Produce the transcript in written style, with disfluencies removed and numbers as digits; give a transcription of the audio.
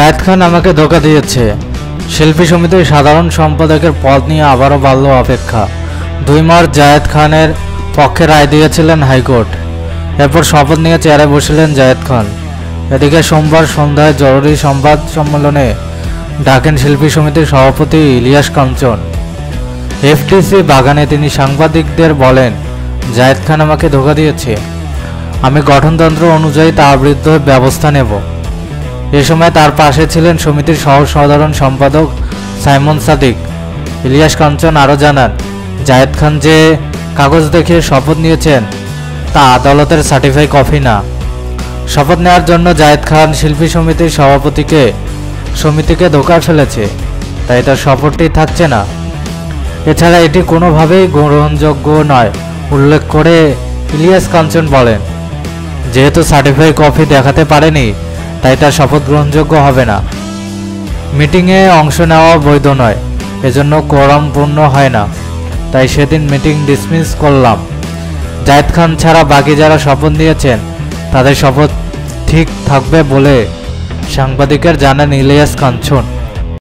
জায়েদ খান আমাকে ধোঁকা দিয়েছে। শিল্পী সমিতির সাধারণ সম্পাদকের পদ নিয়ে আবারও বাড়ল অপেক্ষা। 2 মার্চ জায়েদ খানের পক্ষে রায় দিয়েছিলেন হাইকোর্ট। এরপর শপথ নিয়ে চেয়ারে বসলেন জায়েদ খান। এদিকে সোমবার সন্ধ্যায় জরুরি সংবাদ সম্মেলনে ডাকেন শিল্পী সমিতির সভাপতি ইলিয়াস কাঞ্চন। এফডিসি বাগানে তিনি সাংবাদিকদের বলেন, জায়েদ খান আমাকে ধোঁকা দিয়েছে। আমি গঠনতন্ত্র অনুযায়ী তার বিরুদ্ধে ব্যবস্থা নেব। এ সময় তার পাশে ছিলেন সমিতির সহ সাধারণ সম্পাদক সাইমন সাদিক। ইলিয়াস কাঞ্চন আরও জানান, জায়েদ খান যে কাগজ দেখিয়ে শপথ নিয়েছেন তা আদালতের সার্টিফাই কপি না। শপথ নেওয়ার জন্য জায়েদ খান শিল্পী সমিতির সমিতিকে ধোঁকা ফেলেছে, তাই তার শপথটি থাকছে না। এছাড়া এটি কোনোভাবেই গ্রহণযোগ্য নয় উল্লেখ করে ইলিয়াস কাঞ্চন বলেন, যেহেতু সার্টিফাই কপি দেখাতে পারেনি তাই তার শপথ গ্রহণযোগ্য হবে না। মিটিংয়ে অংশ নেওয়া বৈধ নয়, এজন্য কোরাম পূর্ণ হয় না, তাই সেদিন মিটিং ডিসমিস করলাম। জায়েদ খান ছাড়া বাকি যারা শপথ নিয়েছেন তাদের শপথ ঠিক থাকবে বলে সাংবাদিকের জানান ইলিয়াস কাঞ্চন।